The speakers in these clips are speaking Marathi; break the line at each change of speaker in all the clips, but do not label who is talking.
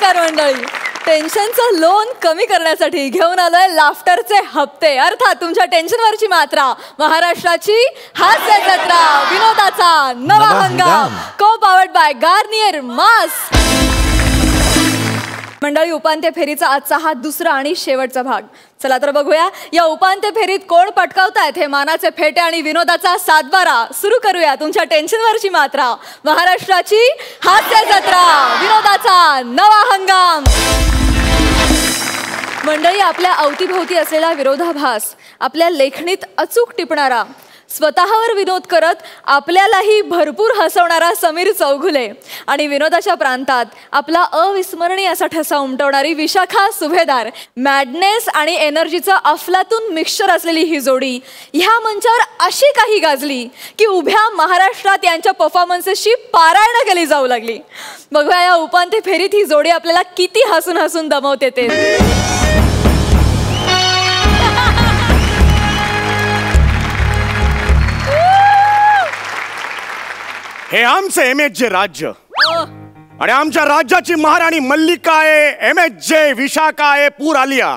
नमस्कार मंडळी. टेन्शनचं लोन कमी करण्यासाठी घेऊन आलोय लाफ्टरचे हप्ते, अर्थात तुमच्या टेन्शनवरची मात्रा. महाराष्ट्राची हास्य जत्रा, विनोदाचा नवा हंगाम, को पावर्ड बाय गार्नियर मास्क. मंडळी, उपांत्य फेरीचा आजचा हा दुसरा आणि शेवटचा भाग. चला तर बघूया या उपांत्य फेरीत कोण पटकावतायत हे मानाचे फेटे आणि विनोदाचा सातबारा. सुरू करूया तुमच्या टेन्शनवरची मात्रा. महाराष्ट्राची हास्य जत्रा, विनोदाचा नवा हंगाम. मंडळी, आपल्या अवतीभोवती असलेला विरोधाभास, आपल्या लेखणीत अचूक टिपणारा, स्वतःवर विनोद करत आपल्यालाही भरपूर हसवणारा समीर चौघुले आणि विनोदाच्या प्रांतात आपला अविस्मरणीय असा ठसा उमटवणारी विशाखा सुभेदार. मॅडनेस आणि एनर्जीचं अफलातून मिक्सचर असलेली ही जोडी ह्या मंचावर अशी काही गाजली की उभ्या महाराष्ट्रात यांच्या परफॉर्मन्सेसची पारायण केली जाऊ लागली. बघूया या उपांत्य फेरीत ही जोडी आपल्याला किती हसून हसून दमवते ते.
हे आमचं MHJ राज्य आणि आमच्या राज्याची महाराणी मल्लिका आहे, MHJ विशाखा आहे, पूर आलिया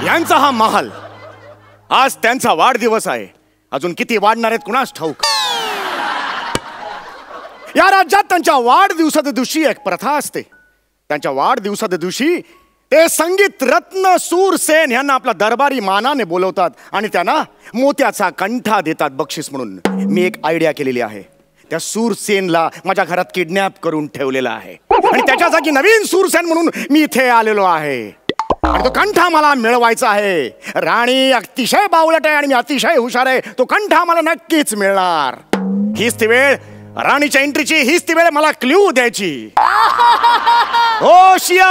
यांचा हा महाल. आज त्यांचा वाढदिवस आहे. अजून किती वाढणार आहेत कुणास ठाऊक. या राज्यात त्यांच्या वाढदिवसाच्या दिवशी एक प्रथा असते. त्यांच्या वाढदिवसाच्या दिवशी ते संगीत रत्न सूरसेन यांना आपला दरबारी मानाने बोलवतात आणि त्यांना मोत्याचा कंठा देतात बक्षीस म्हणून. मी एक आयडिया केलेली आहे. त्या सूरसेनला माझ्या घरात किडनॅप करून ठेवलेला आहे आणि त्याच्या जागी नवीन सूरसेन म्हणून मी इथे आलेलो आहे आणि तो कंठा मला मिळवायचा आहे. राणी अतिशय बावळट आहे आणि मी अतिशय हुशार आहे. तो कंठा मला नक्कीच मिळणार. हीच ती वेळ राणीच्या एंट्रीची, हीच ती वेळ मला क्ल्यू द्यायची. होशियार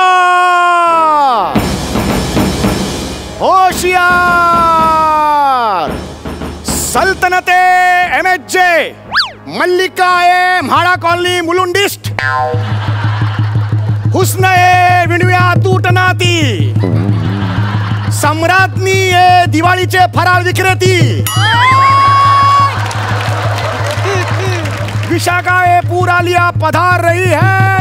होशियार, सल्तनते MHJ, मल्लिका ए म्हाडा कॉलनी मुलुंडिस्ट, हुस्न ए विणव्या तूटनाती, सम्राज्ञी ए दिवाळीचे फराळ विक्रेती, विशाखा ए पूर आलिया पधार रही है.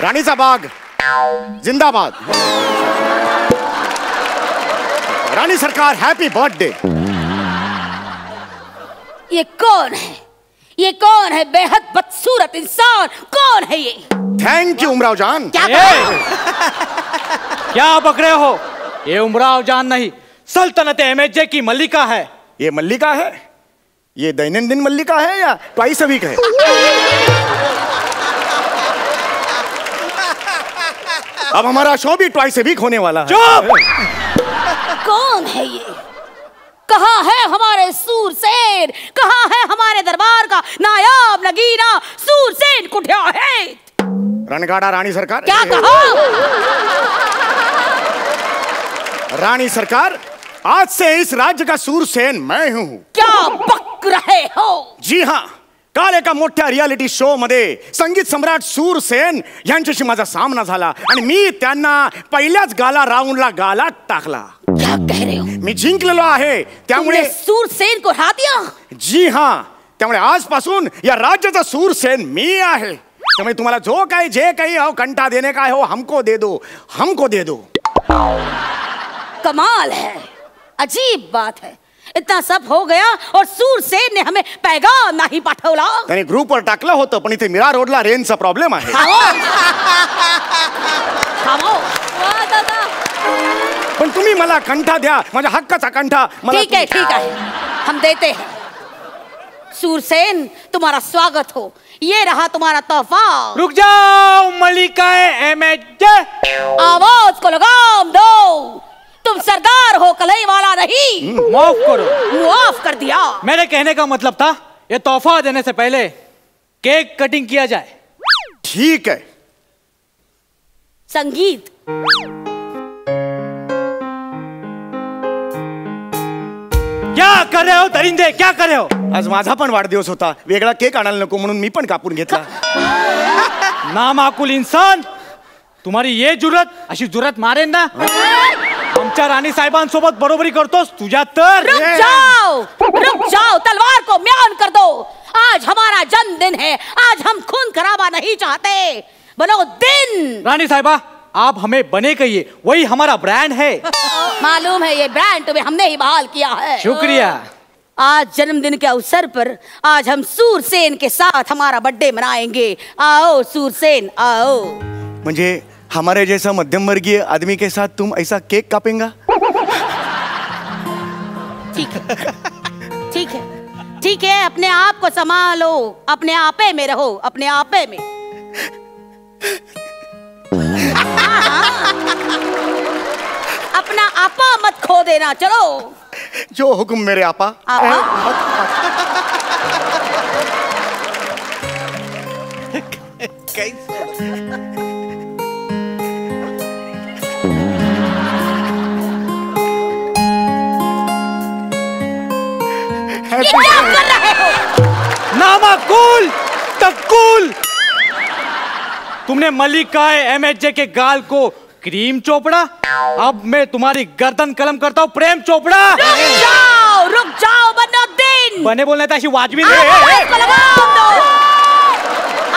राणीचा बाग जिंदाबाद. रानी सरकार हैप्पी बर्थडे.
ये कौन है? ये कौन है? बेहद बदसूरत इंसान. कौन है ये?
थैंक यू उमराव जान.
क्या बक रहे हो? ये उमराव जान नहीं, सल्तनत MHJ की मल्लिका है.
ये मल्लिका है? ये दैनंदिन मल्लिका है या ट्वाइस अ वीक है? अब हमारा शो भी ट्वाइस अ वीक होने वाला है.
चुप!
कौन है ये? कहाँ है हमारे सूरसेन? कहाँ है हमारे दरबार का नायाब नगीना सूरसेन? कुठ्या है?
रणगाड़ा रानी सरकार.
क्या कहा?
रानी सरकार, आज से इस राज्य का सूरसेन मैं हूँ.
क्या बक रहे हो?
जी हाँ, काल एका मोठ्या रियालिटी शो मध्ये संगीत सम्राट सूरसेन यांच्याशी माझा सामना झाला आणि मी त्यांना पहिल्याच गाला राऊंडला गालात टाकला.
क्या कह रहे हो?
मी जिंकलेलो आहे. त्यामुळे
सूरसेन को हरा दिया.
जी हाँ, त्यामुळे आजपासून या राज्याचा सूरसेन मी आहे. त्यामुळे तुम्हाला जो काही जे काही हो कंठा देने का हो हमको दे दो, हमको दे दो.
कमाल है, अजीब बात है. इतना सब हो गया और सूरसेन ने हमें पैगाम नाही पाठवला.
त्याने ग्रुपवर टाकलं होतं पण इथे मीरा रोडला रेंजचा प्रॉब्लेम आहे. पण तुम्ही मला कंठा द्या, माझ्या हक्काचा कंठा मला.
ठीक है, ठीक है, हम देते हैं. सूरसेन, तुम्हारा स्वागत हो. ये रहा तुम्हारा तोहफा.
रुक जाओ मल्लिका MHJ.
आवाज को लगाम दो. तुम सरदार हो, कलई वाला नहीं.
माफ करो.
माफ कर दिया.
मेरे कहने का मतलब था ये तोहफा देने से पहले केक कटिंग किया जाए.
ठीक है.
संगीत.
क्या कर रहे हो दरिंदे, क्या कर रहे हो?
आज माझा पण वाढदिवस होता, वेगळा केक आणायला नको म्हणून मी पण कापून घेतला.
नामाकुल इंसान, तुम्हारी ये जुरत, अशी जुरत मारेन ना. आमच्या राणी साहेबांसोबत बरोबरी करतोस तुझ्या तर.
रुक जाओ, तलवार को म्यान कर दो. आज हमारा जन्मदिन है, आज हम खून खराबा नहीं चाहते. बनो दिन.
रानी साहिबा, आप हमें बने कहिए, वही हमारा ब्रांड है.
मालूम है, ये ब्रांड तुम्हें हमने ही बहाल किया है.
शुक्रिया.
आज जन्मदिन के अवसर पर आज हम सूरसेन के साथ हमारा बर्थडे मनाएंगे. आओ सूरसेन, आओ.
म्हणजे हमारे जैसा मध्यम वर्गीय आदमी के साथ तुम ऐसा केक कापेंगा?
ठीक है, ठीक है, ठीक है. अपने आप को संभालो, अपने आपे में रहो, अपने आपे में. अपना आपा मत खो देना. चलो.
जो हुक्म मेरे आपा.
ये क्या कर रहे हो?
नामाकुल तकुल, तुमने मल्लिका MHJ के गाल को क्रीम चोपड़ा, अब मैं तुम्हारी गर्दन कलम करता हूँ प्रेम चोपड़ा.
रुक जाओ बनो दिन.
बने बोलने अशी वाजवी
आवाज को लगाम दो.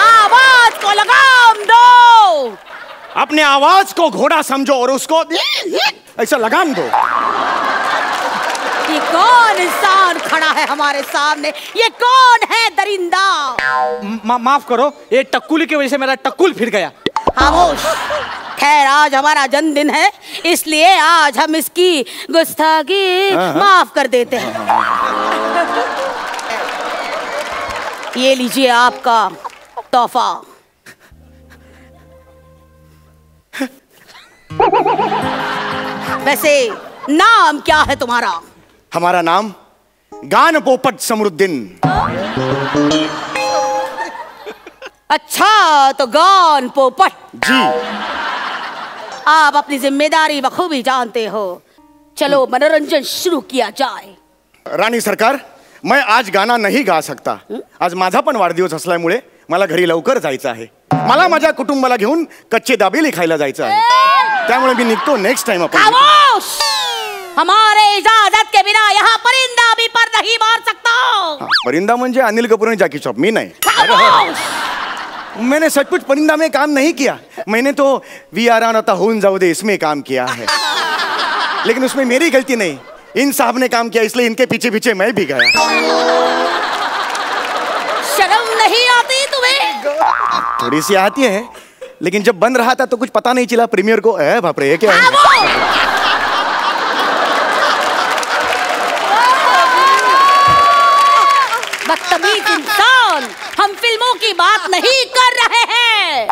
आवाज को लगाम दो.
अपने आवाज को घोड़ा समझो और उसको ऐसा लगाम दो.
ये कौन इंसान खड़ा है हमारे सामने? ये कौन है दरिंदा?
माफ करो, ये टक्कुली की वजह से मेरा टक्कुल फिर गया.
खामोश. खैर, आज हमारा जन्मदिन है, इसलिए आज हम इसकी गुस्ताखी माफ कर देते हैं. ये लीजिए आपका तोहफा. वैसे नाम क्या है तुम्हारा?
हमारा नाम गान पोपट समरुद्दीन.
अच्छा, तो गान पोपट
जी.
आप अपनी जिम्मेदारी बखूबी जानते हो. चलो मनोरंजन शुरू किया जाए.
राणी सरकार, मैं आज गाना नहीं गा सकता. आज माझा पण वाढदिवस असल्यामुळे मला घरी लवकर जायचं आहे. मला माझ्या कुटुंबाला घेऊन कच्चे दाबेली खायला जायचं आहे. त्यामुळे मी निघतो. नेक्स्ट टाइम आपण.
खामोश. हमारे इजाजत के बिना यहाँ परिंदा भी पर नहीं मार सकता.
परिंदा म्हणजे अनिल कपूर आणि जॅकी श्रॉफ, मी नाही.
खामोश.
मैंने सचमुच परिंदा में काम नहीं किया. मैंने तो वी आर ऑन आता होऊन जाऊ दे इसमें काम किया है, लेकिन उसमें मेरी गलती नहीं. इन साहब ने काम किया, इसलिए इनके पीछे पीछे मैं भी गया.
शर्म नहीं आती तुम्हें?
थोड़ी सी आती है, लेकिन जब बन रहा था तो कुछ पता नहीं चला प्रीमियर को. बाप रे, क्या है?
बदतमीज इंसान, हम फिल्मों की बात नहीं कर रहे हैं.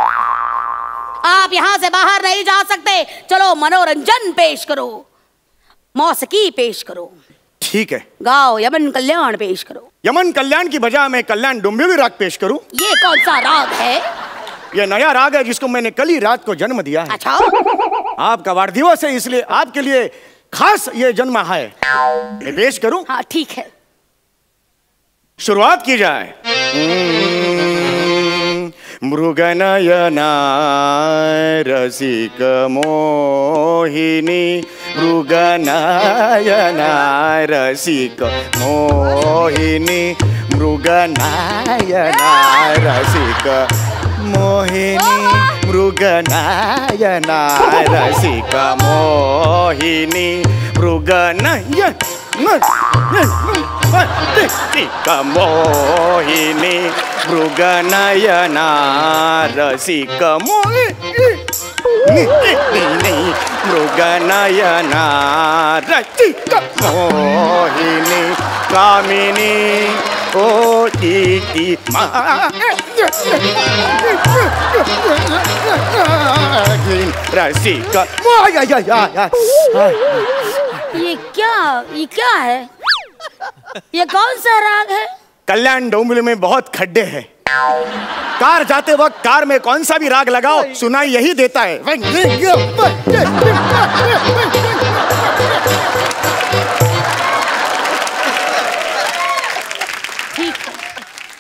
आप यहाँ से बाहर नहीं जा सकते. चलो मनोरंजन पेश करो, मौसीकी पेश करो.
ठीक है.
गाओ यमन कल्याण पेश करो.
यमन कल्याण की बजाय मैं कल्याण डोंबिवली राग पेश करूं.
ये कौन सा राग है?
यह नया राग है जिसको मैंने कल ही रात को जन्म दिया है.
अच्छा.
आपका वाढदिवस है, इसलिए आपके लिए खास ये जन्म है. मैं पेश करूं.
हाँ ठीक है.
शुरुआत की जाए. मृगनयना रसिक मोहिनी, मृगनयना रसिक मोहिनी, मृगनयना रसिक मोहिनी, मृगनयना रसिक मोहिनी, मृगनयना रसिक मोहिनी, मृगनयना रसिक मोहिनी, मृगनयना रसिक मोहिनी, कामिनी ओ दीदी रसिक.
ये क्या है? ये कौन सा राग है?
कल्याण डोंबिवली में बहुत खड्डे हैं. कार जाते वक्त कार में कौन सा भी राग लगाओ, सुनाई यही देता है.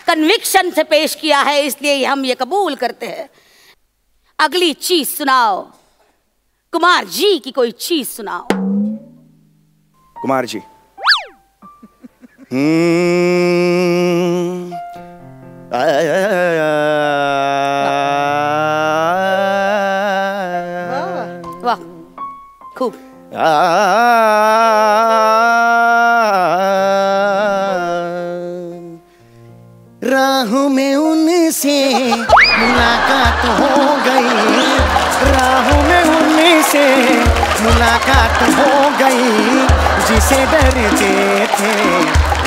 कन्विक्शन से पेश किया है, इसलिए हम ये कबूल करते हैं। अगली चीज सुनाओ कुमार जी की, कोई चीज सुनाओ।
कुमार जी,
वाह, खूब।
राहों में उनसे मुलाकात हो गई, राहों में उनसे मुलाकात हो गई, जिसे डरते थे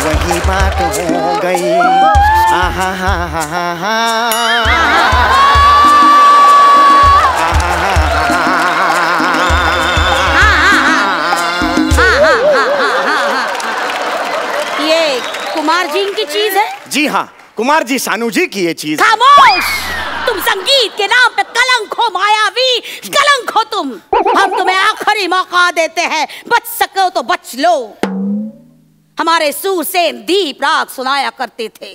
वही बात हो गई। आहा हा हा हा हा,
ये कुमार जी की चीज है?
जी हाँ, कुमार जी सानू जी की ये चीज।
खामोश! तुम संगीत के नाम पे कलंक हो मायावी, कलंक हो तुम। हम तुम्हें आखिरी मौका देते हैं, बच सको तो बच लो। हमारे सूरसेन दीप राग सुनाया करते थे।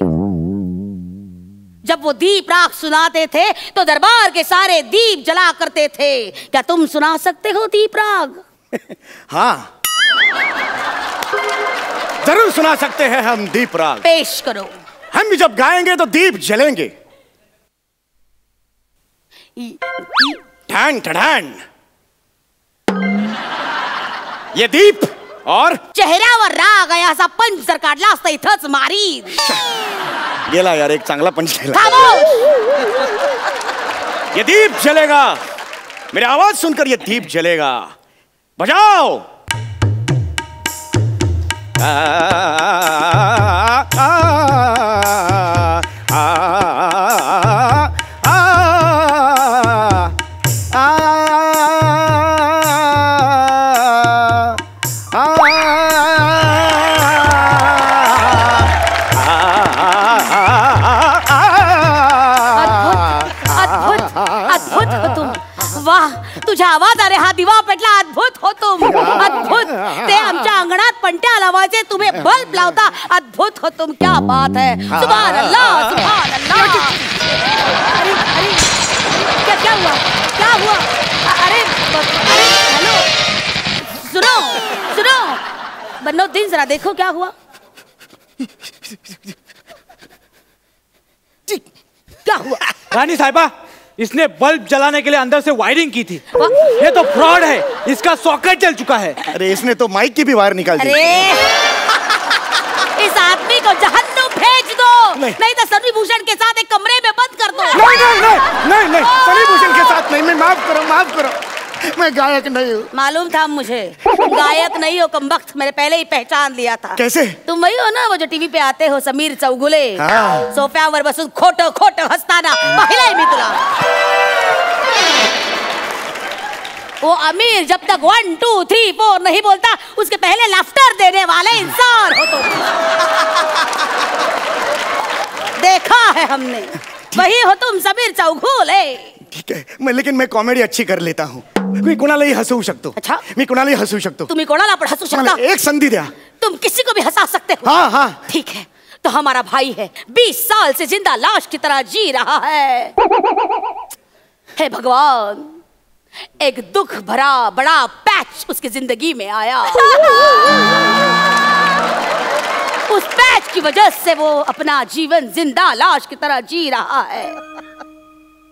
जब वो दीप राग सुनाते थे तो दरबार के सारे दीप जला करते थे। क्या तुम सुना सकते हो दीप राग?
हाँ, जरूर सुना सकते हैं हम दीप राग।
पेश करो।
हम भी जब गाएंगे तो दीप जलेंगे। ठन ठन, ये दीप और
चेहऱ्यावर राग असा पंच जर काढला असता इथंच मारी।
गेला यार, एक चांगला पंच गेला।
खामोश!
ये दीप जलेगा, मेरी आवाज सुनकर ये दीप जलेगा। बजाओ। आ, आ, आ, आ, आ,
अद्भुत हो तुम। वाह, तुझ्या आवाजाने हा दिवा पेटला। अद्भुत हो तुम, अद्भुत। ते आमच्या अंगणात पणत्या लावायचे, तुम्ही बल्ब लावता। अद्भुत हो तुम, क्या बात है। सुभान अल्लाह, सुभान अल्लाह। अरे अरे, क्या हुआ, क्या हुआ? अरे हेलो, सुनो सुनो बन्नौद्दीन, जरा देखो क्या हुआ। क्या हुआ?
रानी साहिबा, इसने बल्ब जलाने के लिए अंदर से वायरिंग की थी। ये तो फ्रॉड है, इसका सॉकेट जल चुका है।
अरे इसने तो माइक की भी वायर निकाल दी।
अरे इस आदमी को जहन्नुम भेज दो, नहीं तो सनी भूषण के साथ एक कमरे में बंद कर दो।
नहीं नहीं नहीं नहीं नहीं, सनी भूषण के साथ नहीं। मैं माफ करो, माफ करो, मैं गायक नहीं हूँ।
मालूम था मुझे, गायक नहीं हो कमबख्त, मैंने पहले ही पहचान लिया था।
कैसे?
तुम वही हो ना, वो जो टीवी पे आते हो, समीर चौगुले।
हाँ।
सोफ्यावर बसून खोट खोट हसताना पाहिलंय मी तुला। वो अमीर जब तक 1 2 3 4 नहीं बोलता, उसके पहले लाफ्टर देने वाले इंसान हो तुम। देखा है हमने, वही हो तुम, समीर चौगुले।
ठीक है, लेकिन मैं कॉमेडी अच्छी कर लेता हूँ। मी कोणालाही हसवू शकतो।
अच्छा?
मी कोणालाही हसवू शकतो।
तुम्ही कोणाला पण हसू शकता?
मला एक संधी द्या।
तुम किसी को भी हंसा सकते हो।
हाँ हाँ।
ठीक है, तो हमारा भाई है, 20 साल से जिंदा लाश की तरह जी रहा है। हे भगवान, एक दुख भरा बड़ा पैच उसकी जिंदगी में आया। उस पैच की वजह से वो अपना जीवन जिंदा लाश की तरह जी रहा है।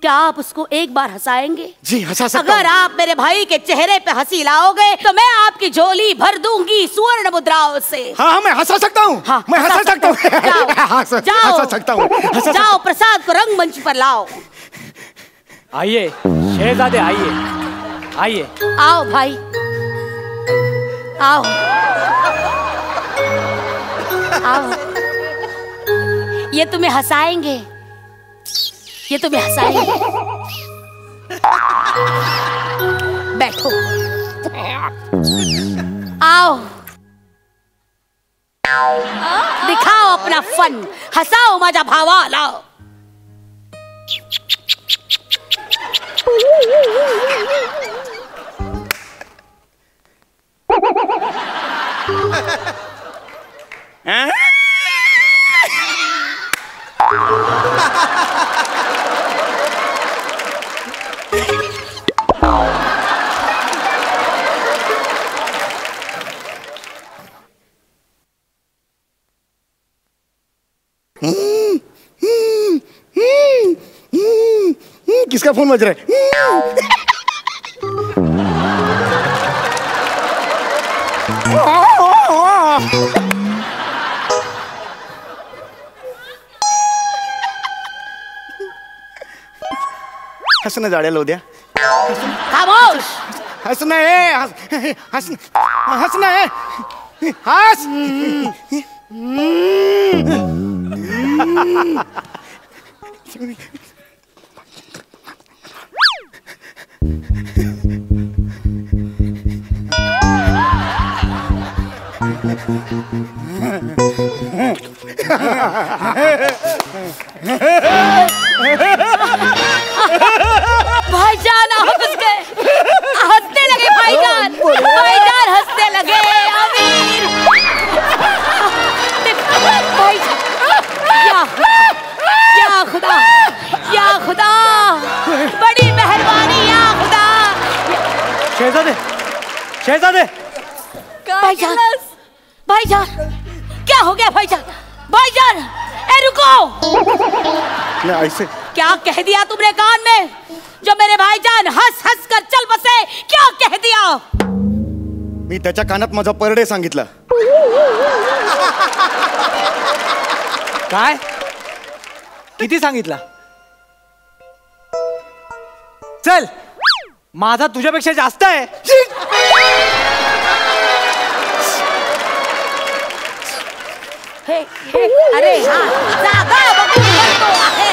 क्या आप उसको एक बार हंसाएंगे?
जी, हंसा सकता
अगर
हूं।
आप मेरे भाई के चेहरे पे हंसी लाओगे तो मैं आपकी झोली भर दूंगी स्वर्ण मुद्राओं से।
हाँ, मैं हंसा सकता हूँ।
हाँ,
मैं हंसा सकता हूँ।
जाओ,
हंसा सकता हूँ।
जाओ, प्रसाद को रंगमंच पर लाओ।
आइए शहजादे, आइए आइए।
आओ भाई, आओ आओ। ये तुम्हें हंसाएंगे, ये तुम्हें हंसाएंगे। बैठो, आओ, दिखाओ अपना फन, हंसाओ माझा भावा, लाओ।
किसका फोन बज रहा है? हसणं जाड्याला उद्या
खामोश.
हसणं आहे हसणं आहे हस.
भाईजान हंस गए, हंसने लगे भाईजान. भाईजान हंसने लगे. अमीर भाईजान. या खुदा, या खुदा, बड़ी मेहरबानी या खुदा.
शहजादे, शहजादे.
काय
भाईजान,
केलंस?
भाईजान, क्या हो गया भाईजान? भाईजान, ए रुको.
नहीं ऐसे
क्या कह दिया तुमने कान में? जो मेरे भाईजान हंस हंस कर चल बसे, क्या कह दिया?
मी त्याच्या कानात माझा परडे सांगितलं.
काय किती सांगितला? चल, माझा तुझ्यापेक्षा जास्त आहे.
हे, अरे हाँ, जागा बघून करतो आहे.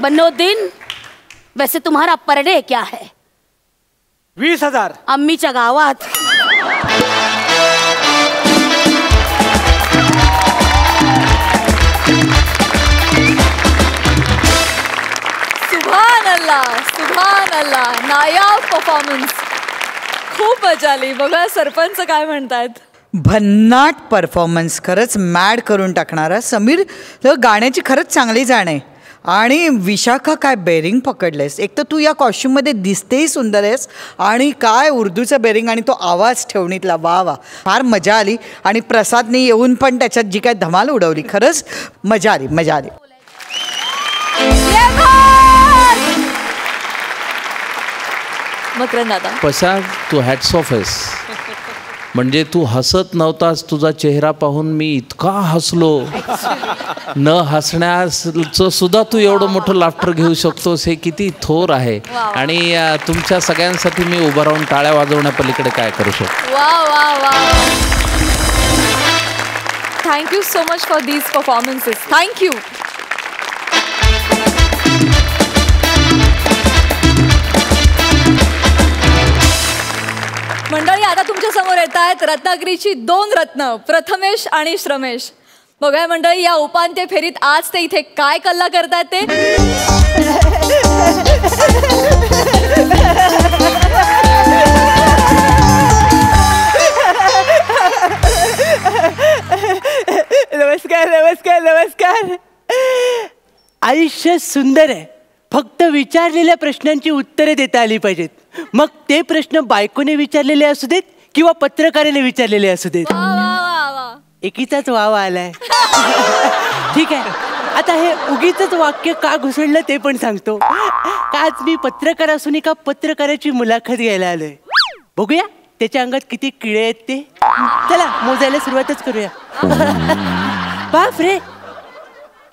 बन्नोद्दीन, वैसे तुम्हारा परडे क्या है?
20,000.
अम्मीच्या गावात.
सुभान अल्लाह, सुभान अल्लाह. नायाब परफॉर्मन्स. खूप मजा आली. बघा सरपंच काय म्हणतायत.
भन्नाट परफॉर्मन्स, खरंच मॅड करून टाकणारा. समीर गाण्याची खरंच चांगली जाण आहे. आणि विशाखा काय बेरिंग पकडलेस. एक तर तू या कॉस्ट्यूममध्ये दिसतेही सुंदर आहेस आणि काय उर्दूचं बेरिंग आणि तो आवाज ठेवणीतला. वा वा, फार मजा आली. आणि प्रसादने येऊन पण त्याच्यात जी काय धमाल उडवली, खरंच मजा आली, मजा आली.
मकरंद दादा,
प्रसाद, तू हॅट्स ऑफ आहेस. म्हणजे तू हसत नव्हतास, तुझा चेहरा पाहून मी इतका हसलो. न हसण्याचं सुद्धा तू एवढं मोठं लाफ्टर घेऊ शकतोस, हे किती थोर आहे. आणि तुमच्या सगळ्यांसाठी मी उभं राहून टाळ्या वाजवण्यापलीकडे काय करू शकतो.
वा वा वा. Thank you so much for these performances. Thank you. मंडळी, आता तुमच्या समोर येत आहेत रत्नागिरीची 2 रत्न, प्रथमेश आणि श्रमेश. बघा मंडळी, या उपांत्य फेरीत आज ते इथे काय कल्ला करतात ते.
नमस्कार नमस्कार नमस्कार. आयुष्य सुंदर आहे, फक्त विचारलेल्या प्रश्नांची उत्तरे देता आली पाहिजेत. मग ते प्रश्न बायकोने विचारलेले असू देत किंवा पत्रकाराने विचारलेले असू देत.
वा वा वा वा.
एकीचाच वावा आलाय. ठीक आहे, आता हे उगीचच वाक्य का घुसळलं ते पण सांगतो. का आज मी पत्रकार असून एका पत्रकाराची मुलाखत घ्यायला आलोय. बघूया त्याच्या अंगात किती किडे आहेत ते. चला मोजायला सुरुवातच करूया. बाप रे,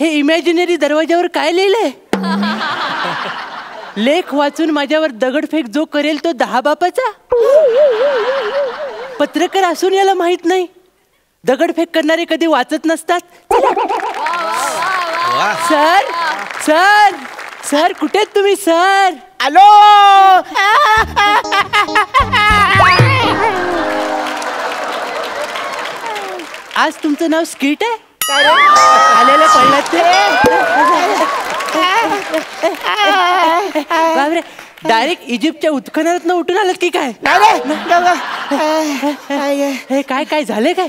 हे इमॅजिनरी दरवाजावर काय लिहिलंय? लेख वाचून माझ्यावर दगडफेक जो करेल तो 10 बापाचा. पत्रकार असून याला माहित नाही दगडफेक करणारे कधी वाचत नसतात. सर सर सर, कुठे आहेत तुम्ही सर?
आलो.
आज तुमचं नाव स्किट आहे? आलेलं कळलं ते. बापरे, डायरेक्ट इजिप्तच्या उत्खननात उठून आलात की काय? हे काय काय झाले काय?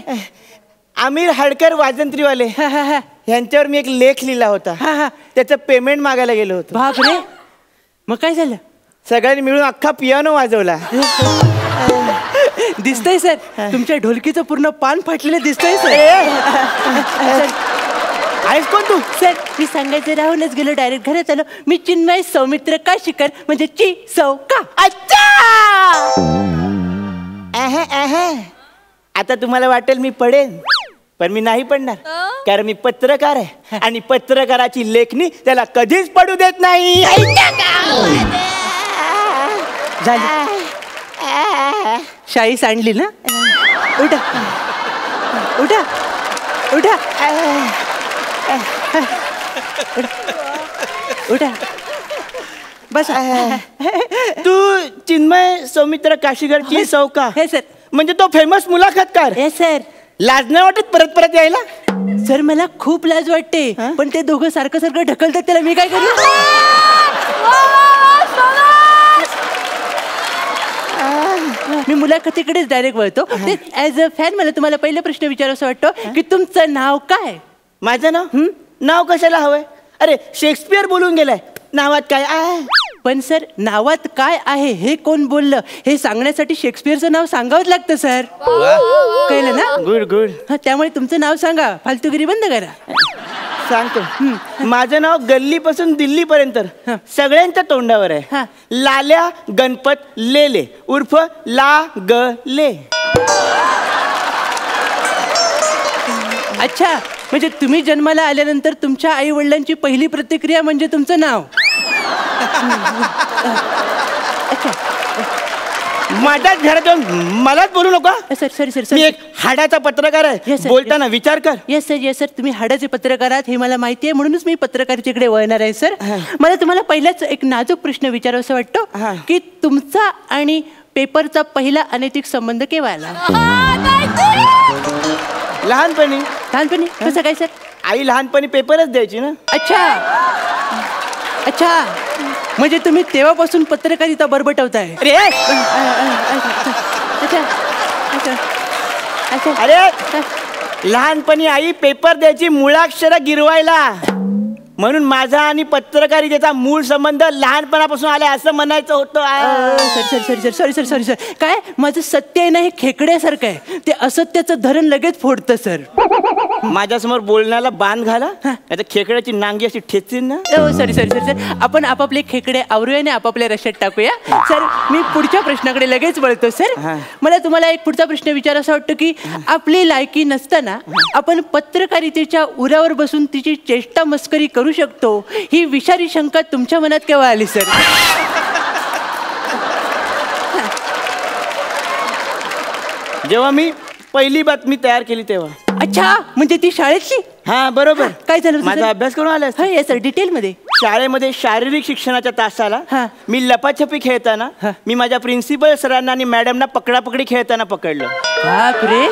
आमिर हडकर वाजंत्रीवाले यांच्यावर मी एक लेख लिहिला होता. त्याचं पेमेंट मागायला गेलो होतो.
बापरे, मग काय झालं?
सगळ्यांनी मिळून अख्खा पियानो वाजवला.
दिसतंय सर, तुमच्या ढोलकीचं पूर्ण पान फाटलेलं दिसतंय सर.
आहेस कोण तू?
सर मी सांगायचं राहूनच गेलो, डायरेक्ट घरात आलो. मी चिन्मय सौमित्र काशीकर म्हणजे ची सौ का.
अच्छा, आता तुम्हाला वाटेल मी पडेन, पण मी नाही पडणार. कारण मी पत्रकार आहे आणि पत्रकाराची लेखणी त्याला कधीच पडू देत नाही.
झाली शाई सांडली ना. उठा उठा उठा उठा
बस. तू चिन्मय सौमित्र काशीकरची सौका.
हे सर.
म्हणजे तो फेमस मुलाखतकार.
हे सर.
लाज नाही वाटत परत परत यायला?
सर मला खूप लाज वाटते, पण ते दोघं सारखं सारखं ढकलतात, त्याला मी काय करू? मी मुलाखतीकडेच डायरेक्ट वळतो. ते ऍज अ फॅन मला तुम्हाला पहिला प्रश्न विचारायचा वाटतो की तुमचं नाव काय?
माझं नाव? नाव कशाला हवंय? अरे शेक्सपियर बोलून गेलाय, नावात काय आहे?
पण सर नावात काय आहे हे कोण बोललं हे सांगण्यासाठी शेक्सपियरचं नाव सांगावंच लागतं सर. कळलं ना?
Good good.
त्यामुळे तुमचं नाव सांगा, फालतूगिरी बंद करा.
सांगतो. माझं नाव गल्लीपासून दिल्लीपर्यंत सगळ्यांच्या तोंडावर आहे. लाल्या गणपत लेले उर्फ ला ग ले.
अच्छा, म्हणजे तुम्ही जन्माला आल्यानंतर तुमच्या आई वडिलांची पहिली प्रतिक्रिया म्हणजे तुमचं नाव. अच्छा,
माझ्याच घरात येऊन मलाच बोलू नका.
सर सॉरी सर,
मी एक हाडाचा पत्रकार आहे.
Yes, sir.
बोलताना विचार कर.
Yes sir, yes sir. तुम्ही हाडाचे पत्रकार आहात हे मला माहिती आहे, म्हणूनच मी पत्रकारितेकडे वळणार आहे सर. मला तुम्हाला पहिलाच एक नाजूक प्रश्न विचारावासा वाटतो की तुमचा आणि पेपरचा पहिला अनैतिक संबंध केव्हा आला?
लहानपणी.
लहानपणी कसं काय सर?
आई लहानपणी पेपरच द्यायची ना.
अच्छा अच्छा, म्हणजे तुम्ही तेव्हापासून पत्रकारिता बरबटवताय.
अरे
अच्छा अच्छा अच्छा.
अरे लहानपणी आई पेपर द्यायची मुळाक्षर गिरवायला, म्हणून माझा आणि पत्रकारितेचा मूळ संबंध लहानपणापासून आलाय असं म्हणायचं होतं.
Sorry sir. काय माझं सत्य आहे ना हे खेकड्यासारखं आहे, ते असत्याचं धरण लगेच फोडतं सर.
माझ्यासमोर बोलण्याला बांध घाला, आता खेकड्याची नांगी अशी ठेचीन ना.
सॉरी. आपण आपापले खेकडे आवरूया आणि आपापल्या रश्यात टाकूया. सर मी पुढच्या प्रश्नाकडे लगेच वळतो सर. मला तुम्हाला एक पुढचा प्रश्न विचारायचा वाटतो की आपली लायकी नसताना आपण पत्रकारितेच्या उरावर बसून तिची चेष्टा मस्करी करू शकतो, ही विषारी शंका तुमच्या मनात केव्हा आली सर?
जेव्हा मी पहिली बातमी तयार केली तेव्हा.
अच्छा, म्हणजे ती शाळेतली?
हा बरोबर.
काय झालं?
माझा अभ्यास करून आलास?
हो सर, डिटेल मध्ये.
शाळेमध्ये शारीरिक शिक्षणाच्या तासाला मी लपाछपी खेळताना मी माझ्या प्रिन्सिपल सरांना आणि मॅडमना पकडापकडी खेळताना पकडलं.
बापरे,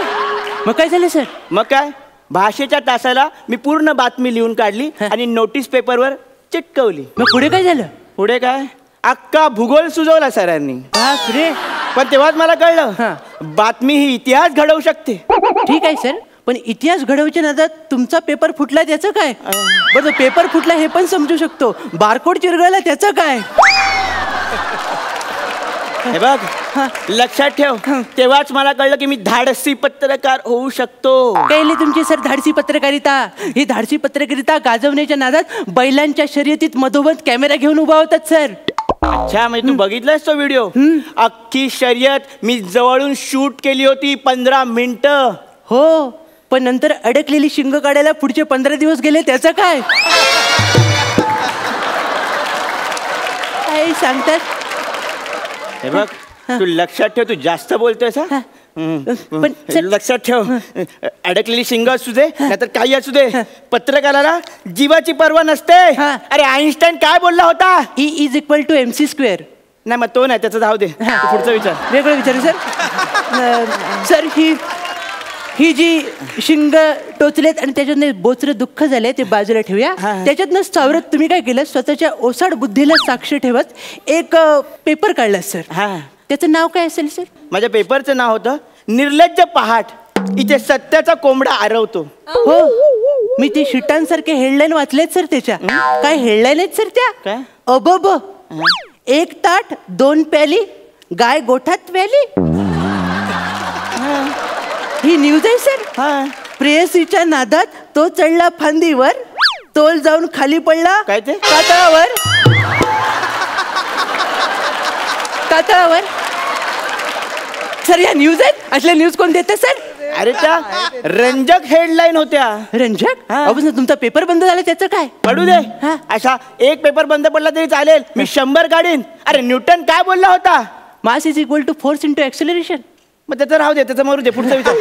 मग काय झालं सर?
मग काय, भाषेच्या तासाला मी पूर्ण बातमी लिहून काढली आणि नोटीस पेपरवर चिटकवली.
मग पुढे काय झालं?
पुढे काय, अख्खा भूगोल सुचवला सरांनी.
बापरे.
पण तेव्हाच मला कळलं बातमी ही इतिहास घडवू शकते.
ठीक आहे सर, पण इतिहास घडवच्या नादात तुमचा पेपर फुटला त्याचं काय? बरं, पेपर फुटला हे पण समजू शकतो, बारकोड चिरगळला त्याचं काय?
हे बघ, लक्षात ठेव, तेव्हाच मला कळलं की मी धाडसी पत्रकार होऊ शकतो.
कळली तुमची सर धाडसी पत्रकारिता. ही धाडसी पत्रकारिता गाजवण्याच्या नादात बैलांच्या शर्यतीत मधोमध कॅमेरा घेऊन उभा होतात सर.
अच्छा, म्हणजे तू बघितलास तो व्हिडिओ? अख्खी शर्यत मी जवळून शूट केली होती 15 मिनिटं.
हो, पण नंतर अडकलेली शिंग काढायला पुढचे 15 दिवस गेले त्याचं काय? काय सांगतात?
हे बघ, तू लक्षात ठेव, तू जास्त बोलतोयस.
पण
लक्षात ठेव, अडकलेली शिंग असू दे नाहीतर काही असू दे, पत्रकाराला जीवाची पर्वा नसते. अरे आईन्स्टाईन काय बोलला होता?
E = mc².
नाही, मग तो नाही, त्याचं जाऊ दे, पुढचा विचार.
वेगळं विचारू सर. सर ही जी शिंग टोचलेत आणि त्याच्यातनं बोचरं दुःख झालंय ते बाजूला ठेवूया. त्याच्यातनं सावरत तुम्ही काय केलं, स्वतःच्या ओसाड बुद्धीला साक्ष ठेवत एक पेपर काढला सर. त्याचं नाव काय असेल सर?
माझ्या पेपरचं नाव होतं निर्लज्ज पहाट, इथे सत्याचा कोंबडा आरवतो.
हो, मी ते शिटांसारखे हेडलाईन वाचलेत सर त्याच्या. काय हेडलाईन आहेत सर त्या?
काय?
अबब, 1 ताट 2 प्याली, गाय गोठात प्याली. ही न्यूज आहे सर. प्रेयसीच्या नादात तो चढला फांदीवर, तोल जाऊन खाली पडला.
काय ते?
कातळावर. कातळावर सर. या न्यूज आहेत. असल्या न्यूज कोण देते सर?
अरे त्या रंजक हेडलाईन होत्या.
रंजक? अहो तुमचा पेपर बंद झाला त्याचं काय?
पडू दे. अशा एक पेपर बंद पडला तरी चालेल, मी 100 काढीन. अरे न्यूटन काय बोलला होता?
Mass is equal to force into acceleration.
मग त्याचं राहू दे, त्याचं मरू दे. पुढचा विचार.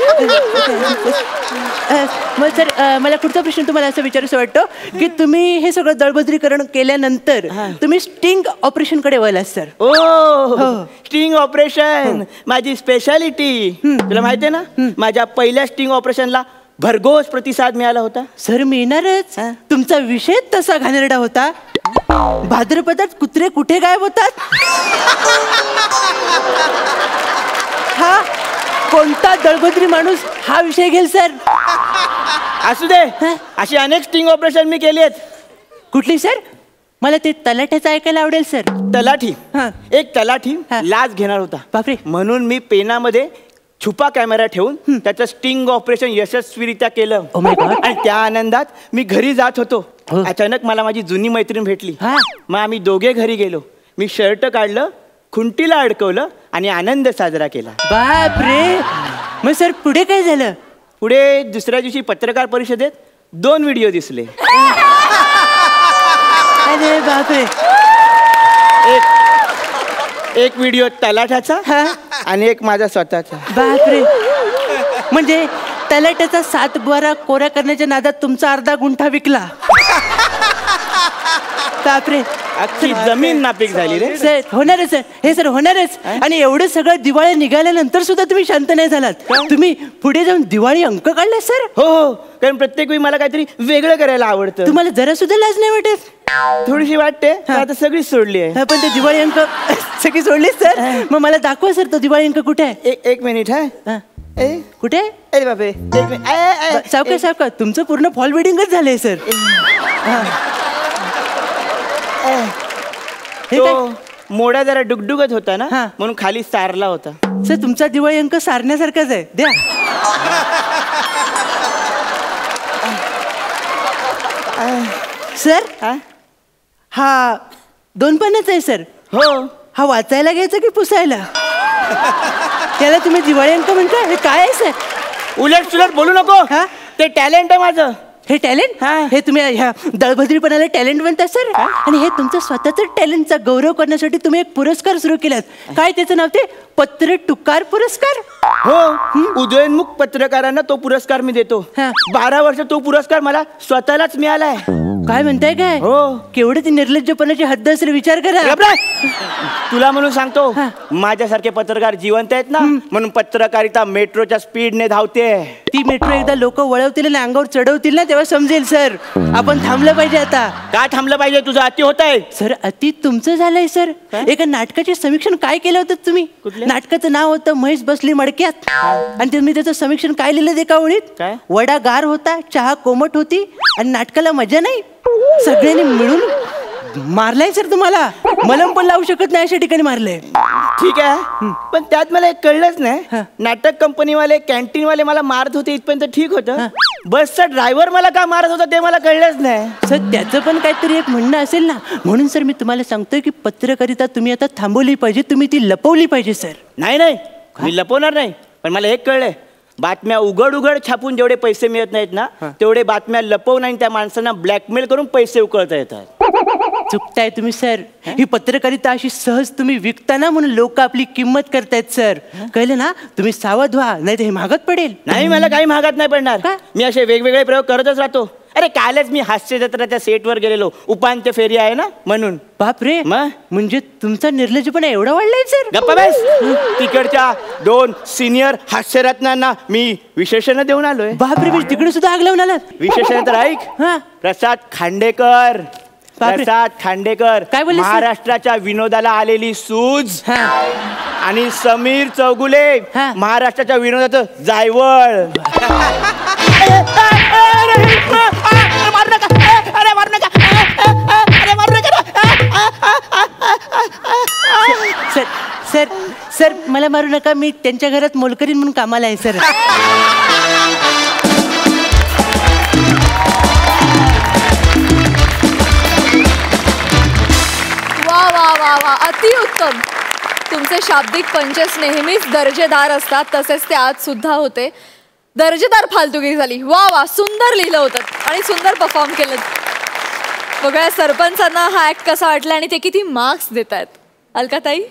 मग सर मला पुढचा प्रश्न तुम्हाला असं विचारायचं वाटतं की तुम्ही हे सगळं दळबद्रीकरण केल्यानंतर तुम्ही स्टिंग ऑपरेशन कडे वळलात सर.
ओ, स्टिंग ऑपरेशन माझी स्पेशालिटी. तुला माहितीये ना, माझ्या पहिल्या स्टिंग ऑपरेशनला भरघोस प्रतिसाद मिळाला होता.
सर मिळणारच. तुमचा विषय तसा घाणेरडा होता. भाद्रपदात कुत्रे कुठे गायब होतात. हा कोणता दळबद्री माणूस हा विषय घेईल सर?
असू दे. अशी अनेक स्टिंग ऑपरेशन मी केली आहेत.
कुठली सर? मला ते तलाठ्याचं ऐकायला आवडेल सर.
तलाठी. एक तलाठी लाच घेणार होता.
बापरे.
म्हणून मी पेनामध्ये छुपा कॅमेरा ठेवून त्याचं स्टिंग ऑपरेशन यशस्वीरित्या केलं. आणि त्या आनंदात मी घरी जात होतो. अचानक मला माझी जुनी मैत्रीण भेटली. मग आम्ही दोघे घरी गेलो. मी शर्ट काढलं, खुंटीला अडकवलं आणि आनंद साजरा केला.
बापरे. मग सर पुढे काय झालं?
पुढे दुसऱ्या दिवशी पत्रकार परिषदेत 2 व्हिडिओ दिसले.
अरे बापरे.
एक व्हिडिओ तलाठ्याचा आणि एक माझा स्वतःचा.
बापरे. म्हणजे तलाठ्याचा 7 बारा कोऱ्या करण्याच्या नादात तुमचा अर्धा गुंठा विकला. बापरे.
अख्खी जमीन नापीक झाली रे.
सर होणारच सर. हे सर होणारच. आणि एवढं सगळं दिवाळी निघाल्यानंतर सुद्धा तुम्ही शांत नाही झालात. तुम्ही पुढे जाऊन दिवाळी अंक काढले सर.
हो, कारण प्रत्येक वेळी मला काहीतरी वेगळं करायला आवडतं.
तुम्हाला जरा सुद्धा लाज नाही वाटत?
थोडीशी वाटते, आता सगळीच सोडली आहे.
पण ते दिवाळी अंक सगळी सोडलीच सर. मग मला दाखवा सर तो दिवाळी अंक कुठे आहे.
एक मिनिट.
कुठे?
अरे बापरे.
सावकाश सावकाश. तुमचं पूर्ण फॉल वेडिंगच झालंय सर.
तो मोडा जरा डुगडुगत होता ना, म्हणून खाली सारला होता.
सर तुमचा दिवाळी अंक सारण्यासारखाच आहे. द्या. सर हा 2 पानाचा आहे सर.
हो.
हा वाचायला घ्यायचा की पुसायला? त्याला तुम्ही दिवाळी अंक म्हणता? हे काय आहे सर?
उलट सुलट बोलू नको. ते टॅलेंट आहे माझं.
हे टॅलेंट? हे तुम्ही ह्या दळभद्रीपणाला टॅलेंट म्हणता सर. आणि हे तुमचं स्वतःच टॅलेंटचा गौरव करण्यासाठी तुम्ही एक पुरस्कार सुरू केलात. काय त्याचं नाव? ते पत्र टुकार पुरस्कार.
हो, उदयोन्मुख पत्रकारांना तो पुरस्कार मी देतो. 12 वर्ष तो पुरस्कार मला स्वतःलाच मिळालाय.
काय म्हणताय काय?
हो.
केवढे ती निर्लज्जपणाची हद्द असेल विचार करा.
तुला म्हणून सांगतो, माझ्यासारखे पत्रकार जिवंत आहेत ना, म्हणून पत्रकारिता मेट्रोच्या स्पीडने धावते.
ती मेट्रो एकदा लोक वळवतील आणि अंगावर चढवतील ना, तेव्हा समजेल सर. आपण थांबलं पाहिजे आता.
काय थांबलं पाहिजे? तुझं अति होत आहे
सर. अति तुमचं झालंय सर. एका नाटकाचे समीक्षण काय केलं होतं तुम्ही? नाटकाचं नाव होतं महेश बसली मडक्यात. आणि तुम्ही त्याचं समीक्षण काय लिहिलं एका ओळीत? वडा गार होता, चहा कोमट होती आणि नाटकाला मजा नाही. सगळ्यांनी मिळून मारलाय सर तुम्हाला. मलम पण लावू शकत नाही अशा ठिकाणी मारलंय.
ठीक आहे, पण त्यात मला एक कळलंच नाही. नाटक कंपनीवाले, कॅन्टीनवाले मला मारत होते इथपर्यंत ठीक होतं. बसचा ड्रायव्हर मला का मारत होता ते मला कळलंच नाही.
सर त्याचं पण काहीतरी एक म्हणणं असेल ना. म्हणून सर मी तुम्हाला सांगतोय की पत्रकारिता तुम्ही आता थांबवली पाहिजे. तुम्ही ती लपवली पाहिजे सर.
नाही, मी लपवणार नाही. पण मला एक कळलंय, बातम्या उघड उघड छापून जेवढे पैसे मिळत नाहीत ना, तेवढे बातम्या लपवून आणि त्या माणसांना ब्लॅकमेल करून पैसे उकळता येतात.
चुकताय तुम्ही सर. ही पत्रकारिता अशी सहज तुम्ही विकताना म्हणून लोक आपली किंमत करतायत सर. कळलं ना? तुम्ही सावध व्हा, नाही तर हे महागात पडेल.
नाही, मला काही महागात नाही पडणार. मी असे वेगवेगळे प्रयोग करतच राहतो. अरे कालच मी हास्य जत्राच्या सेटवर गेलेलो, उपांत्य फेरी आहे ना म्हणून.
बापरे, म्हणजे तुमचा निर्लज्जपणा एवढा वाढलाय सर?
गप्पा बस. तिकडच्या 2 सिनियर हास्यरत्नांना मी विशेषण देऊन आलोय.
बापरे, म्हणजे तिकडे सुद्धा आग लावून आलात?
विशेषण तर ऐक. प्रसाद खांडेकर. प्रसाद खांडेकर
काय बोलले?
महाराष्ट्राच्या विनोदाला आलेली सूज. आणि समीर चौगुले महाराष्ट्राच्या विनोदाचं जायवळ.
सर सर सर मला मारू नका, मी त्यांच्या घरात मोलकरीण म्हणून कामाला आहे सर.
वा वा वा वा, अतिउत्तम. तुमचे शाब्दिक पंचेस नेहमीच दर्जेदार असतात, तसेच ते आज सुद्धा होते. दर्जेदार फालतुगी झाली. वा वा, सुंदर लिहिलं होतं आणि सुंदर परफॉर्म केलं. बघा सरपंचांना हा ॲक्ट कसा वाटला आणि ते किती मार्क्स देत आहेत. अलकाताई?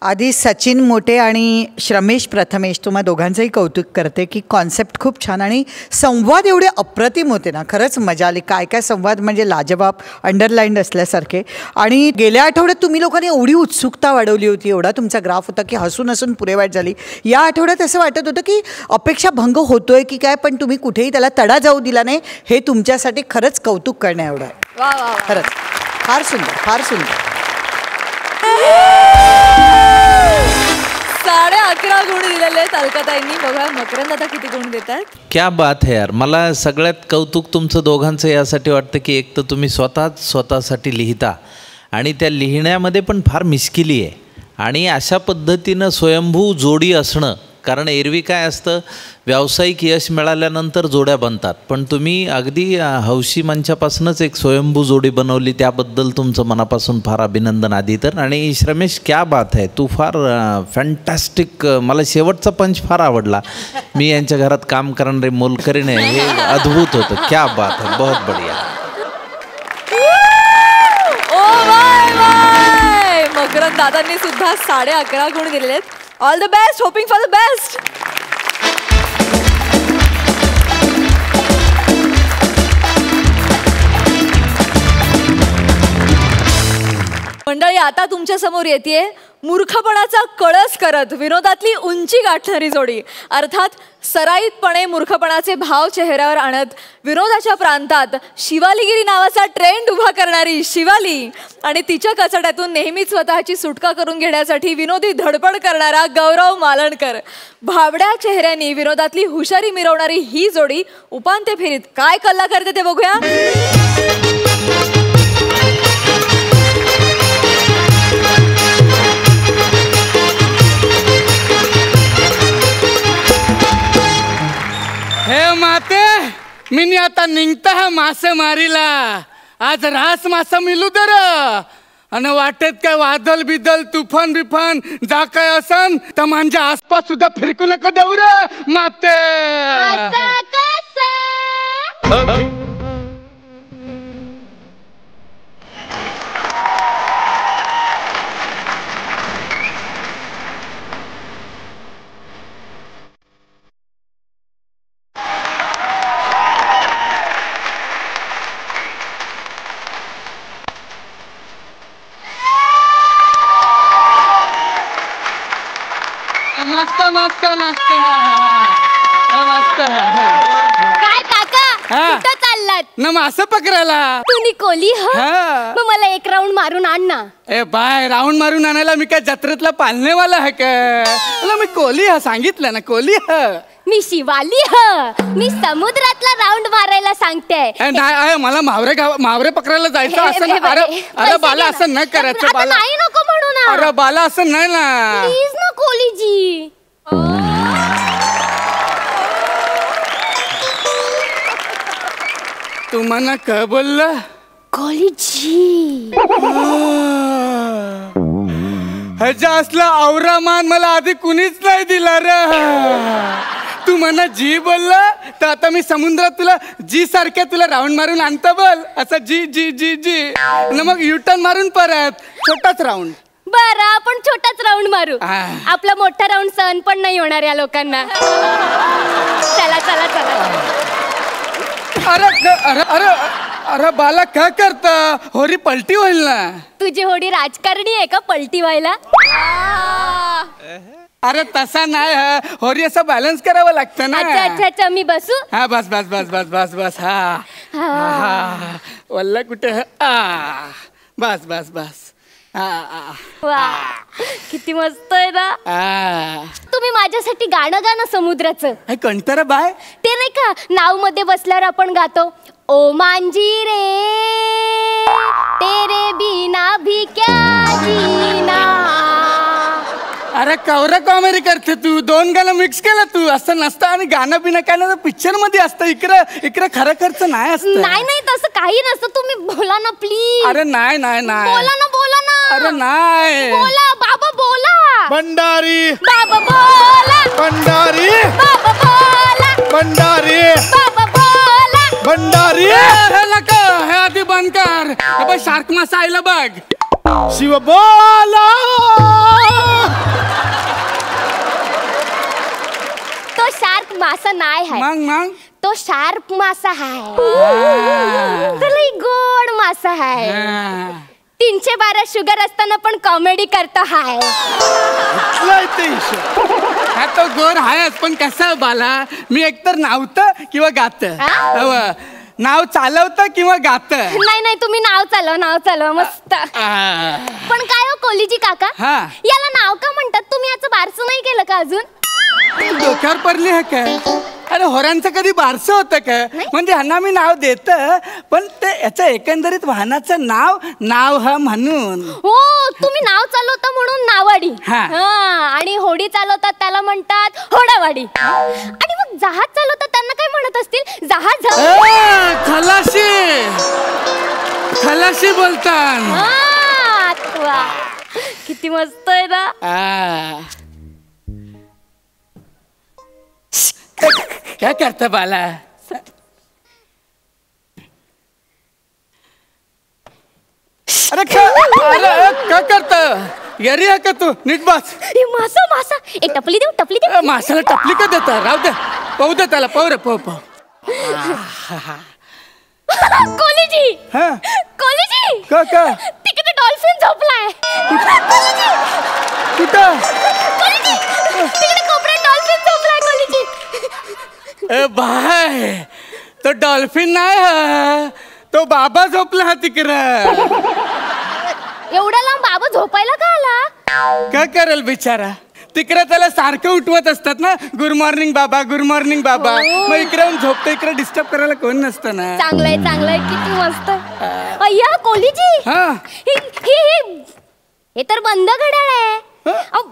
आधी सचिन मोटे आणि श्रमेश प्रथमेश तुम्हा दोघांचंही कौतुक करते की कॉन्सेप्ट खूप छान आणि संवाद एवढे अप्रतिम होते ना, खरंच मजा आली. काय काय संवाद म्हणजे लाजवाब, अंडरलाईन्ड असल्यासारखे. आणि गेल्या आठवड्यात तुम्ही लोकांनी एवढी उत्सुकता वाढवली होती, एवढा तुमचा ग्राफ होता की हसून हसून पुरेवाट झाली. या आठवड्यात असं वाटत होतं की अपेक्षा भंग होतोय की काय, पण तुम्ही कुठेही त्याला तडा जाऊ दिला नाही. हे तुमच्यासाठी खरंच कौतुक करण्या एवढं.
वा वा,
खरंच फार सुंदर, फार सुंदर.
11.5 गुण दिलेले आहेत अलकाताईंनी. बघा मकरंद आता किती गुण देतात.
क्या बात है यार. मला सगळ्यात कौतुक तुमचं दोघांचं यासाठी वाटतं की एक तर तुम्ही स्वतःसाठी लिहिता आणि त्या लिहिण्यामध्ये पण फार मिश्किली आहे. आणि अशा पद्धतीनं स्वयंभू जोडी असणं, कारण एरवी काय असतं, व्यावसायिक यश मिळाल्यानंतर जोड्या बनतात, पण तुम्ही अगदी हौशी मंचापासूनच एक स्वयंभू जोडी बनवली, त्याबद्दल तुमचं मनापासून फार अभिनंदन आधी तर. आणि श्रमेश क्या बात आहे, तू फार फॅन्टॅस्टिक. मला शेवटचा पंच फार आवडला. मी यांच्या घरात काम करणारे मोलकरीण आहे, हे अद्भुत होतं. क्या बात है, बहुत बढिया.
मकरंद दादांनी सुद्धा 11.5 गुण दिलेले आहेत. All the best, hoping for the best. मंडळी, आता तुमच्या समोर येते मूर्खपणाचा कळस करत विनोदातली उंची गाठणारी जोडी, अर्थात सराईतपणे मूर्खपणाचे भाव चेहऱ्यावर आणत विनोदाच्या प्रांतात शिवालीगिरी नावाचा ट्रेंड उभा करणारी शिवाली आणि तिच्या कचड्यातून नेहमीच स्वतःची सुटका करून घेण्यासाठी विनोदी धडपड करणारा गौरव मालणकर. भाबड्या चेहऱ्यांनी विनोदातली हुशारी मिरवणारी ही जोडी उपांत्य फेरीत काय कल्ला करते ते बघूया.
हे माते, मी आता निघता हा मासे मारीला. आज रास मासा मिलू दर. आणि वाटेत काय वादल बिदल तुफान बिफान जा काय असन तर माझ्या आसपास सुद्धा फिरकू नका देऊ रे माते.
काय काका, कुठं चाललात?
ना मासे पकडायला.
तुम्ही कोली मग मला एक राऊंड मारून आण ना.
ए बाय, राऊंड मारून आणायला मी काय जत्रेतला पालनेवाला आहे का? मी कोली सांगितलं ना, कोली
मी शिवाली मी समुद्रातला राऊंड मारायला सांगते.
नाही, मला मावरे पकडायला जायचं असं ना. अरे बाला, असं नाही करायचं बाला.
नाही नको म्हणू ना.
अरे बाला, असं नाही ना.
प्लीज ना कोलीजी.
तू मना काय बोलला?
कोलीजी
ह्याच्या असला आवरामान मला आधी कुणीच नाही दिला रे. तू म्हणा जी बोलला तर आता मी समुद्रात तुला जी सारख्या तुला राऊंड मारून आणता बोल. असं जी जी जी जी न मग युटर्न मारून परत छोटाच राऊंड.
बरं, आपण छोटाच राऊंड मारू. आपला मोठा राऊंड सहन पण नाही होणार या लोकांना. चला चला चला.
अरे अरे अरे अरे बाला काय करता होरी पलटी होईल ना.
तुझी होडी राजकारणी आहे का पलटी व्हायला?
अरे तसा नाही होरी असं बॅलन्स करावं लागतं ना.
अच्छा अच्छा अच्छा मी बसू?
हा बस बस बस बस बस बस हा वल्ला कुठे बस बस बस
वा किती मस्त आहे ना. तुम्ही माझ्यासाठी गाणं गा ना समुद्राचं.
कंटाळा बाय
ते नाही का नाव मध्ये बसल्यावर आपण गातो ओ मांजी रे तेरे बिना भी क्या जीना.
अरे कवरा कॉमेडी करते तू. दोन गाणं मिक्स केलं तू. असं नसतं. आणि गाणं बिना काय ना पिक्चर मध्ये असतं. इकडे खरं खर्च नाही असतं.
नाही नाही तसं काही नसतं. तुम्ही बोला ना प्लीज.
अरे नाही नाही नाही
बोला ना बोला ना.
अरे नाही
बोला बाबा बोला.
भंडारी
बाबा बोला.
भंडारी
बाबा बोला.
भंडारी
बाबा बोला.
भंडारी.
हे नका हे आधी बंद कर. हे शार्क मासा आयला बघ.
शिव बोला.
तो शार्क मासा नाही आहे.
मग
तो शार्प मासा आहे. तो लई गोड मासा आहे. 312 शुगर असताना पण कॉमेडी करतो हाय.
हा तो गोर आहेच पण कसं बाला मी एकतर नावतं किंवा गात. नाव चालवतं किंवा गात.
नाही नाही तुम्ही नाव चालवा मस्त. पण काय हो कोलीजी काका याला नाव का म्हणतात? तुम्ही याचं बारसं नाही केलं का अजून?
डोक्यावर पडली आहे काय? अरे होरांचं कधी बारसं होतं का? म्हणजे ह्यांना मी नाव देत पण ते याचं एकंदरीत वाहनाचं नाव हा म्हणून.
हो तुम्ही नाव चालवता म्हणून नावाडी. आणि होडी चालवतात त्याला म्हणतात होडावाडी. आणि मग जहाज चालवतात त्यांना काय म्हणत असतील? जहाज.
खलाशी बोलतात.
किती मस्त आहे ना.
क्या करता बाला? अरे क्या करता? यारी है का तू? नीट बस.
मासा एक टपली देऊ.
माशाला टपली का देता? राहू दे पाहू दे त्याला. पाहू रे पाहू.
कोलीजी तिकडे डॉल्फिन झोपलाय.
कुठं?
तिकडे कोपऱ्यात डॉल्फिन झोपलाय कोलीजी.
बाय तो डॉल्फिन नाही तो बाबा झोपला तिकडं.
एवढा लांब बाबा झोपायला का आला?
काय करेल बिचारा? तिकडे त्याला सारखं उठवत असतात ना गुड मॉर्निंग बाबा गुड मॉर्निंग बाबा. मग इकडे येऊन झोपतो. इकडे डिस्टर्ब करायला कोण नसतं ना.
चांगलंय किती मस्त. अय्या कोलीजी हे तर बंद घड्याळ आहे.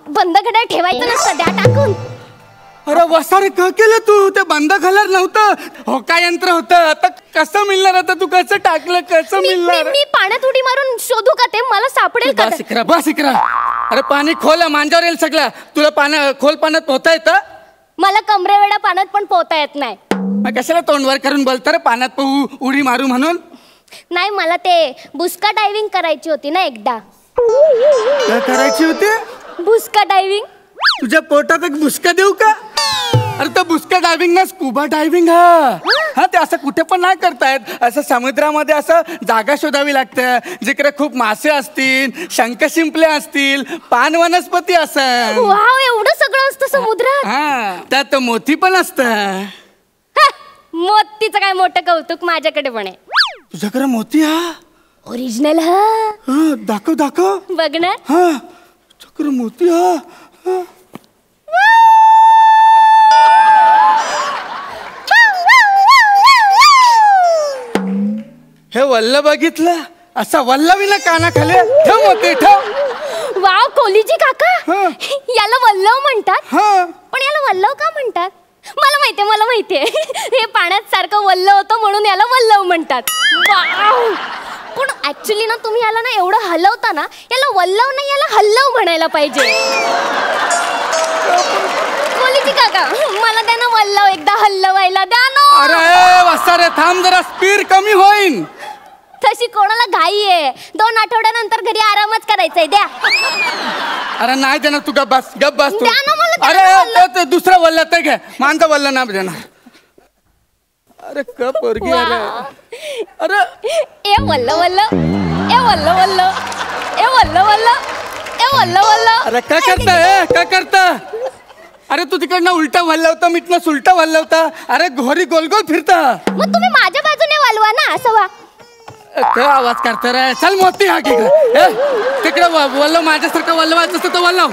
बंद घड्याळ ठेवायचं नसतं. द्या टाकून.
अरे वसारे का केलं तू? ते बंद घालर नव्हतं. हो काय यंत्र होतं. आता कसं मिळणार? आता तू कसं टाकलं? कसं मिळणार?
मी पाण्यात उडी मारून शोधू का ते? मला सापडेल का?
बस इकरा. अरे पाणी खोल मांजावर येईल सगळं. तुला खोल पाण्यात पोहता येतं?
मला कमरेवेडा पाण्यात पण पोहता येत नाही.
मग कशाला तोंडवर करून बोलतं रे पाण्यात पोहू उडी मारू म्हणून?
नाही मला ते बुस्का डायव्हिंग करायची होती ना एकदा.
काय करायची होती?
बुस्का डायव्हिंग.
तुझ्या पोटात एक बुसका देऊ का? अरे तो बुसका डायव्हिंग ना स्कुबा डायव्हिंग. हा ते असं कुठे पण नाही करतायत. असं समुद्रामध्ये असं जागा शोधावी लागतं जिकडे खूप मासे असतील, शंख शिंपले असतील, पान वनस्पती असेल.
वाव एवढं सगळं असतं समुद्रात.
त्यात मोती पण असतं.
मोतीचं काय मोठं कौतुक माझ्याकडे पण आहे.
तुझ्याकडे मोती?
ओरिजिनल.
दाखव
बघणार.
तुझ्याकडे मोती. हे वल्ल बघितलं? असा वल्लवीला कानाखाली ठेव मोती ठेव.
वाव कोलीजी काका याला वल्लव म्हणतात. पण याला वल्लव का म्हणतात? मला माहितीये हे पाण्यात सारखं वल्ल होतं म्हणून याला वल्लव म्हणतात. वाव. पण ऍक्च्युली ना तुम्ही याला ना एवढं हलवता ना याला वल्लव नाही याला हल्लव म्हणायला पाहिजे. कोलीजी काका मला द्या ना वल्लव एकदा हल्लवायला द्या ना.
अरे वसारे थांब जरा स्पीड कमी होईन.
तशी कोणाला घाई आहे? 2 आठवड्यानंतर घरी आरामच करायचंय. द्या.
अरे नाही देणार तू. गप बस तू.
द्या ना मला.
अरे दुसरा वल्ल ते घे. मानचा वल्ल ना देणार. अरे कप पोरगी. अरे अरे
ए वल्ल वल्ल ए वल्ल वल्ल ए वल्ल वल्ल ए वल्ल वल्ल.
अरे काय करता काय करता? अरे तू तिकडनं उलटा वल्लवता मिटनं सुलटा वल्लवता. अरे घोरी गोल गोल फिरता.
मग तुम्ही माझ्या बाजूने वळवा ना असं वा.
काय आवाज करता रे? चल मोती हा की तिकडे वल्लव माझ्यासारखं वल्लवायचं असतं तर वल्लव.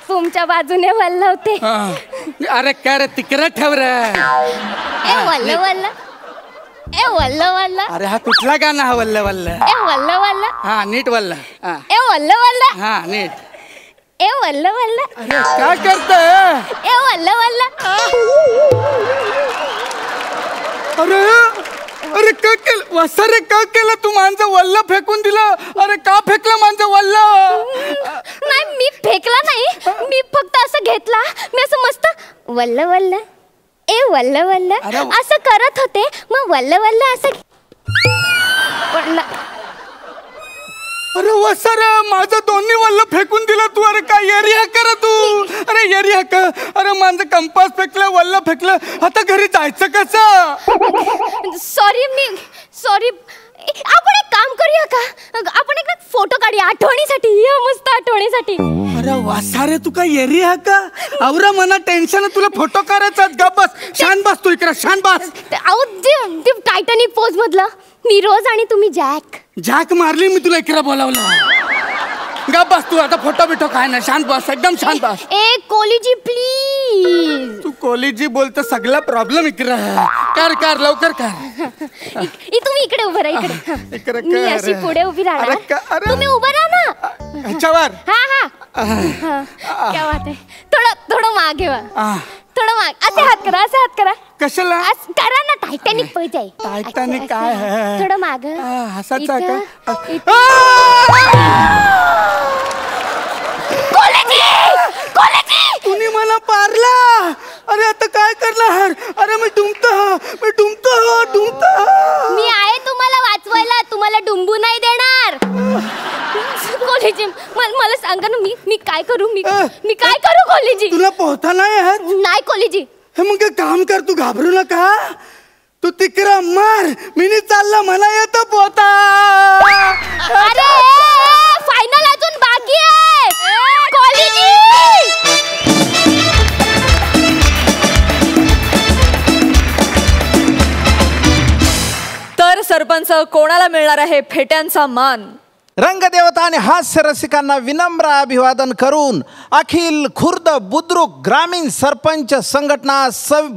तुमच्या बाजूने वल्लवते.
अरे काय रे तिकडे ठेव रे.
ए वल्ल वल्ल ए वल्ल वल्ल.
अरे हा कुठला गाणं हा वल्ल वल्ल?
ए वल्ल वल्ल.
हा नीट वल्ल.
ए वल्ल वल्ल.
हा नीट.
ए वल्ल वल्ल.
अरे काय करताय?
ए वल्ल वल्ल.
अरे अरे का केलं वसारे? का केलं तू? माझं वल्ल फेकून दिलं. अरे का फेकलं माझं वल्ल?
नाही मी फेकला नाही, मी फक्त असं घेतला. मी असं मस्त वल्ल वल्ल ए वल्ल वल्ल असं करत होते. मग वल्ल वल्ल असं वल्ल.
अरे वसार माझं दोन्ही वल्ल फेकून दिलं तू. अरे काय येरी हक्क रे तू? अरे येरी हक्क. अरे माझं कंपास फेकलं, वल्ल फेकलं. आता घरी जायचं कसं?
सॉरी आपण एक काम करूया का? आपण एक फोटो काढूया आठवणीसाठी. मस्त आठवणीसाठी.
अरे वासारे तू काय येरी हा का? आवरा मना टेन्शन. तुला फोटो काढायचा. गप बस. शान बस तू इकडे. शान बस.
अहो ते टायटॅनिक पोज मधलं मी रोज आणि तुम्ही जॅक.
जॅक मारली मी तुला इकडे बोलावलं. गप बस तू. आता फोटो बिटो काय ना. शांत बस. एकदम शांत बस.
ए कोलीजी प्लीज.
तू कोलीजी बोलतो सगळा प्रॉब्लेम इकडे. कर कर लवकर कर.
तुम्ही इकडे उभं राहा. इकडे मी अशी पुढे उभी राहणार. तुम्ही उभं राहा ना
ह्याच्यावर.
हा क्या बात आहे. थोडं मागे वा. थोडं माग. असे हात करा. असे हात करा.
कशाला
करा ना? टायटॅनिक पोज आहे.
टायटॅनिक काय आहे?
थोडं माग.
हसायचं का? तुम्ही मला पारला. अरे आता काय करणार? अरे मी डुंबतो.
मी आहे तुम्हाला वाचवायला. तुम्हाला डुंबू नाही देणार. कॉलेजी मला सांगा ना. मी काय करू? मी काय करू कॉलेजी?
तुला पोहता नाही यार?
नाही कॉलेजी.
हे मग काम कर. तू घाबरू नका. तू तिकडं मार. मी चालला. मला येतं पोहता.
अरे फायनल अजून बाकी आहे कॉलेजी.
तर सरपंच कोणाला मिळणार आहे फेट्यांचा मान?
रंगदेवता आणि हास्य रसिकांना विनम्र अभिवादन करून अखिल खुर्द बुद्रुक ग्रामीण सरपंच संघटना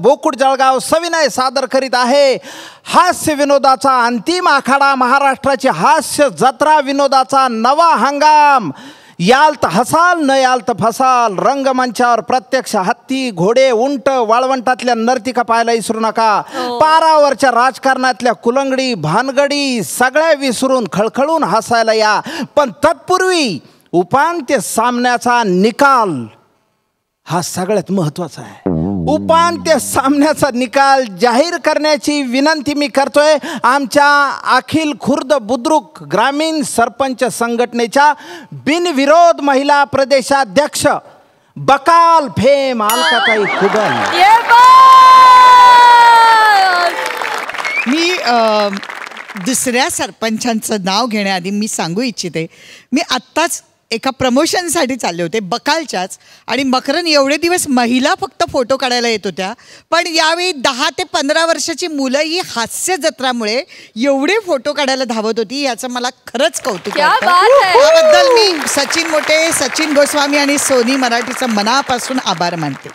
बोकुड जळगाव सविनय सादर करीत आहे हास्य विनोदाचा अंतिम आखाडा. महाराष्ट्राची हास्य जत्रा विनोदाचा नवा हंगाम. याल तर हसाल, न याल तर फसाल. रंगमंचावर प्रत्यक्ष हत्ती, घोडे, उंट, वाळवंटातल्या नर्तिका पाहायला विसरू नका. पारावरच्या राजकारणातल्या कुलंगडी, भानगडी सगळ्या विसरून खळखळून हसायला या. पण तत्पूर्वी उपांत्य सामन्याचा निकाल हा सगळ्यात महत्वाचा आहे. उपांत्य सामन्याचा निकाल जाहीर करण्याची विनंती मी करतोय आमच्या अखिल खुर्द बुद्रुक ग्रामीण सरपंच संघटनेच्या बिनविरोध महिला प्रदेशाध्यक्ष बकाल फेम अलकाताई खुगल.
मी दुसऱ्या सरपंचांचं नाव घेण्याआधी मी सांगू इच्छिते. मी आत्ताच एका प्रमोशनसाठी चालले होते बकालच्याच. आणि मकरन एवढे दिवस महिला फक्त फोटो काढायला येत होत्या. पण यावेळी 10 ते 15 वर्षाची मुलं ही हास्य जत्रामुळे एवढे फोटो काढायला धावत होती. याचं मला खरंच कौतुक वाटतं. त्याबद्दल मी सचिन मोटे, सचिन गोस्वामी आणि सोनी मराठीचं मनापासून आभार मानते.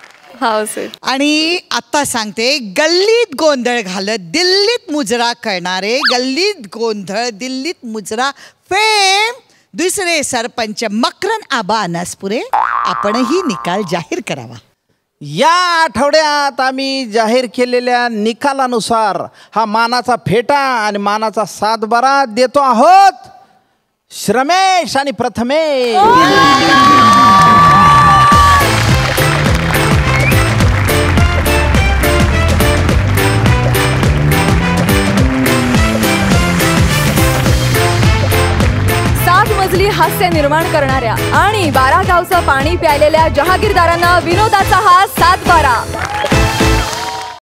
आणि आता सांगते, गल्लीत गोंधळ घालत दिल्लीत मुजरा करणारे गल्लीत गोंधळ दिल्लीत मुजरा फेम दुसरे सरपंच मकरन आबा अनासपुरे आपणही निकाल जाहीर करावा.
या आठवड्यात आम्ही जाहीर केलेल्या निकालानुसार हा मानाचा फेटा आणि मानाचा सातबारा देतो आहोत श्रमेश आणि प्रथमेश.
मजली हास्य निर्माण करणाऱ्या आणि 12 गावचं पाणी प्यायलेल्या जहागीरदारांना विनोदाचा हा सातबारा.